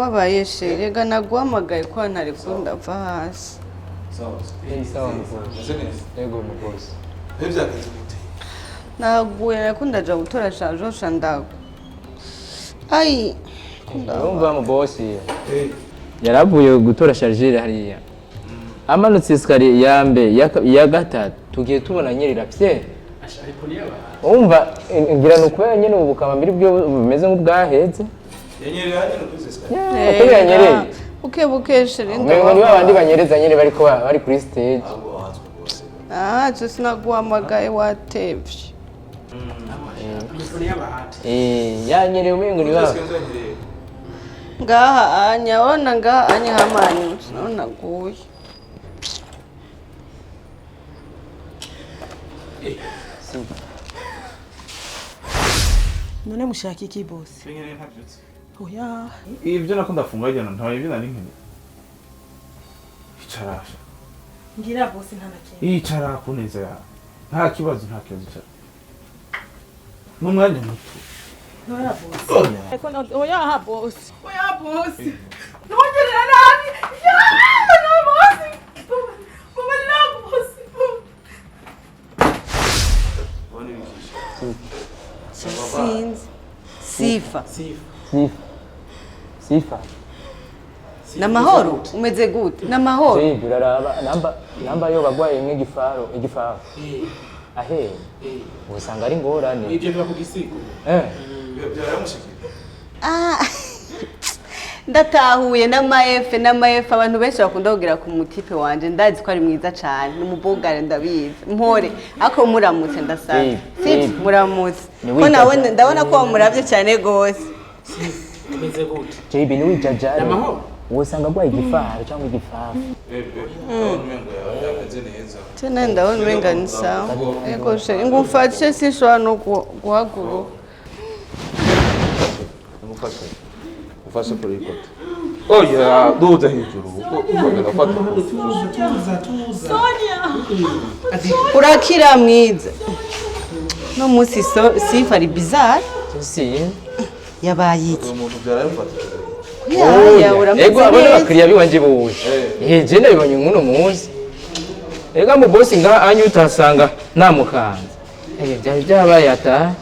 ndababaye she rega naguhamagaye ko ntari kundava hasi sawa mubosi yego mubosi byageze gute naguye ariko ndaja gutora shajo shandago ai urumva mubosi yaravuye gutora chargeur hariya amanutse iskari yambe ya gatatu tugiye tubona nyerira pye umva ngira nukwe nyene ubukama mbiri byo bimeze nk'ubwaheze yanyerera hanyine kuri iskari yanyereye buke shere ngo niba abandi banyereza nyene bari kuri stage cyo sinaguhamagaye watevye yanyereye umengo niba ngaha anyaona ngaha anyahamani naona guye none mushaka iki boss oya ibyo nakunda funga jana ntawe ibyo nari nkene icarasha ngira boss ntanakeye icara kuneza ya nta kibazo cyane n'umwanya muto oya boss oya boss nongerera nabi no boss baba na boss Sifa. Na mahoro umeze gute? Na mahoro. Uraraba namba yo bagwaye nk'igifaro. Ahe. Usanga ari ngorane. Ibyo biba ku gisigo. Ndatahuye n'amayefe abantu benshi bakunda kugira ku mutipe wanje ndazi ko ari mwiza cyane n'umubogare ndabizi mpore ako muramutse ndasaba muramutse ko nawe ndabona ko muravye cyane gose Umeze gute? JB ni wijajare usanga gwa igifaro cyangwa igifafu tena ndabona umenga ni sawa ego she ngumfatishe sinshobora no guhaguruka ufashe kuri ikote oya duza hejuru ugafata Sonia urakira mwiza no musi sifa ari bizarre yabaye iki umuntu byarayifata ego abona bakiriya biwanje buje je nabibonye nkuno munsi ega mu boss nga anyu utasanga namukanze byari byabaye ata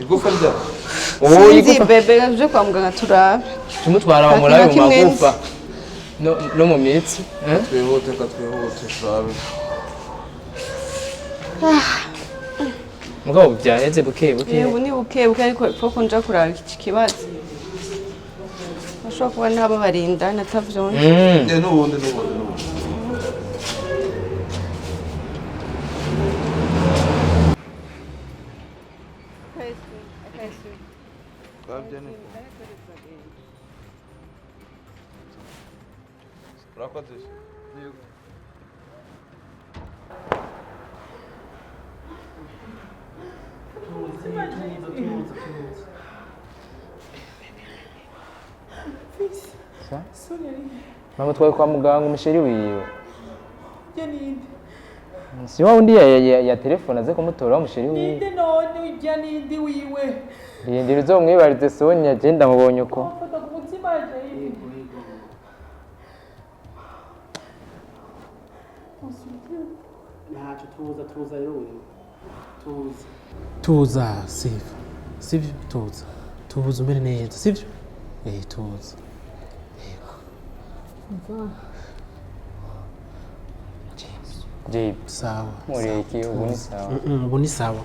igufa rya sinzi bebe gaje kwa muganga turabe tumutwara bamurayo mu magufa no mu mitsi twihote turabe mugabo byaheze buke yewe ni buke ariko ipfoko nja kurara iki kibazo bashobora kuba ntaba barinda natavyone n'ubundi mama twaye kwa muganga umusheri wiwe Janinde si wa undi ya telefone aze kumutora umusheri wiwe ninde none Janinde wiwe ndindira uzomwibarize Sonia agenda mubonye uko fata ku mutima je ntacyo tuza yewe tuza sivyo tuza umere neza sivyo tuza Jib sawa mureki ubu ni sawa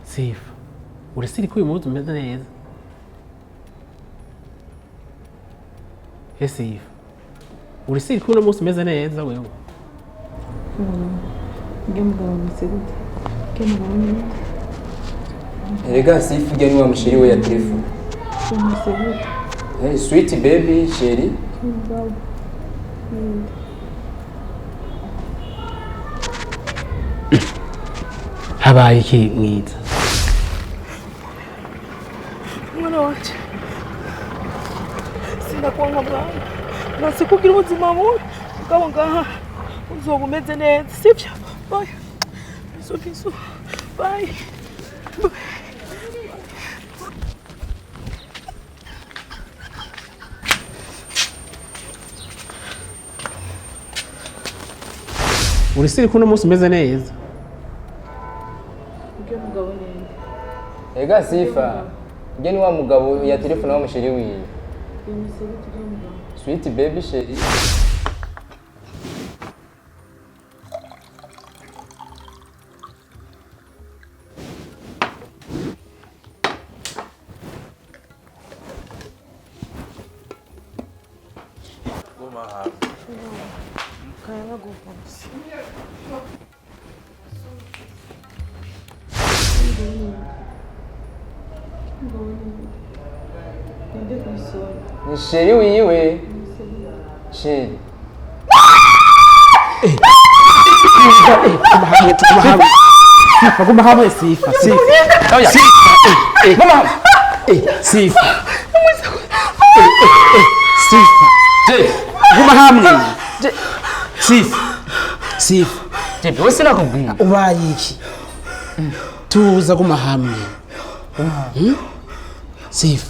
Sifa urasiri ko uyu munsi umeze neza Sifa urasiri ko uno munsi umeze neza wewe erega Sifa ujya ni wa musheri we ya telefone hey sweet baby sheri habaye iki mwiza mwana wacu sindakuwa nka mwana nasi kugira ubuzima bubi bwabo ngaha uzoba umeze neza sibyo oya bisu Bye. uri siri kuno munsi umeze neza ega sifa njye ni wa mugabo ya telefone wa musheri wiwe sweet baby sheri ni sheri wiwe sheri Guma hamwe sifa sifa guma hamwe sifa jebi wese nakubwira ubaye iki tuza guma hamwe sifa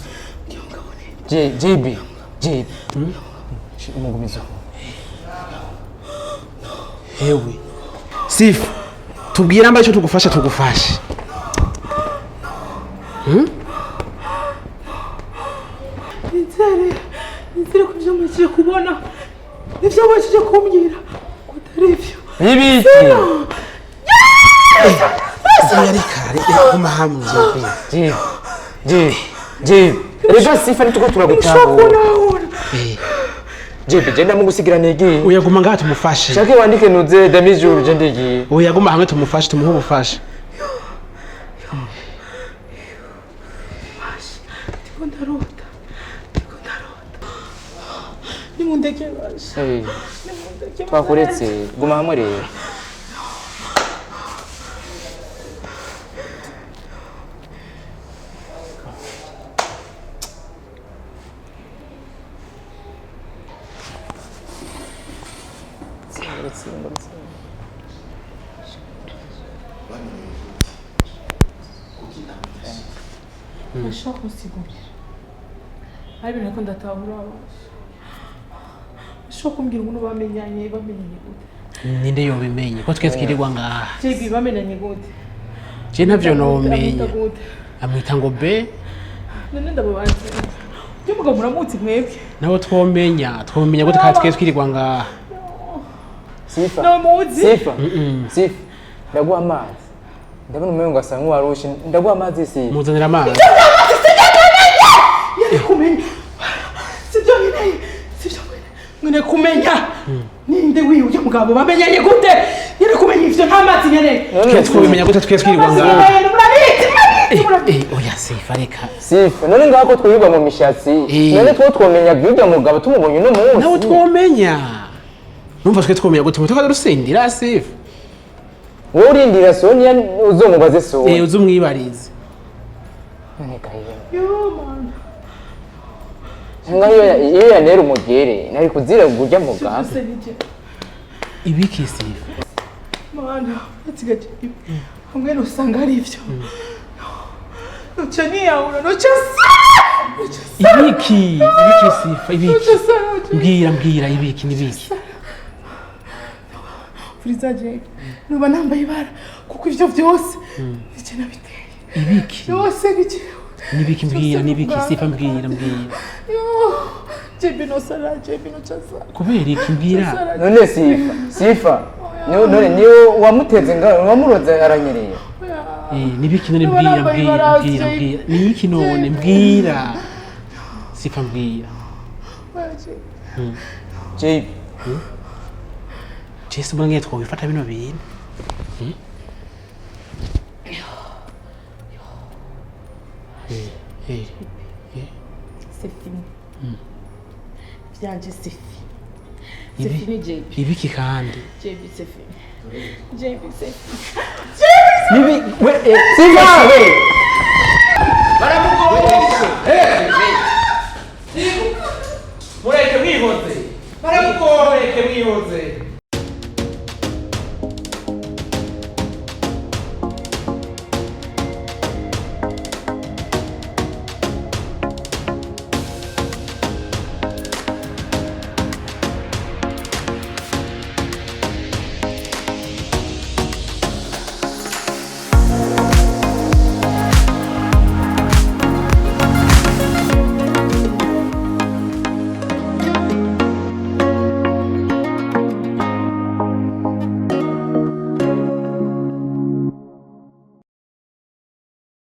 jebi umugumizo hewe sifa tubwira mba ico tugufasha tugufashe Nizere ko ibyo mwagiye kubona nibyo mwagiye kumbwira ko atari ibyo. Ibiki yari kare guma hamwe rega sifa nituko turagutahura jebi genda mugusigira nigiye uyaguma ngaha tumufashe shake wandike nuze damijuru je ndigiye uyaguma hamwe tumufashe tumuhe ubufasha Ndiko ndarota. Nimundeke basha. twakuretse guma hamwe rero Ndashaka kusigurira. Ari bintu ko ndatahura abasha. Ndashaka kumbwira umuntu bamenyanye gute. ninde yobimenye ko twe twirirwa ngaha JB bamenyanye gute. je ntavyo nomenya amwita ngo be None ndababaza. Cyo mugabo muramutse mwebwe. nawe twomenya gute kandi twe twirirwa ngaha sifa No muzi. sifa ndaguha amazi ndabona umenye ngo asa nk'uwarushe ndaguha amazi sifa muzanira amazi Yari kumenya. Sibyo nyine. Mwene kumenya. Ninde wiyo mugabo bamenyanye gute? Yari kumenya ivyo nta mazi nyene. twe twomenya gute twe twirirwa ngaha oya sifa reka sifa none ngako twirirwa mu mishatsi none twomenya by'ujya mugabo tumubonye no munsi nawe twomenya numva twe twomenya gute mutaka rusindira sifa wowe urindira Sonia uzomubaze Sonia uzumwibarize none kahiye Yo man. iyo yanera umugere nari kuzira kujya mugabo Sibyo nije. ibiki sifa Mana, atigaje. Hamwe no sanga ari ivyo. Nuca niyahura nuca ibiki sifa ibiki mbwira ibiki nibiki Frizaje. Nuba nambaye ibara kuko ivyo vyose nije nabiteye. ibiki Byose nije. nibiki mbwira nibiki sifa mbwira Yo. JB no sala, JB no chasa. kubera iki mbwira none sifa none niyo wamuteze ngaho wamuroza aranyereye nibiki none mbwira niki none mbwira sifa mbwira JB Jese mbona twabifata bino bintu C'est fini. Vyanje c'est fini. C'est fini JB. ibiki kandi JB c'est fini. JB c'est fini. Sifa we baramugoye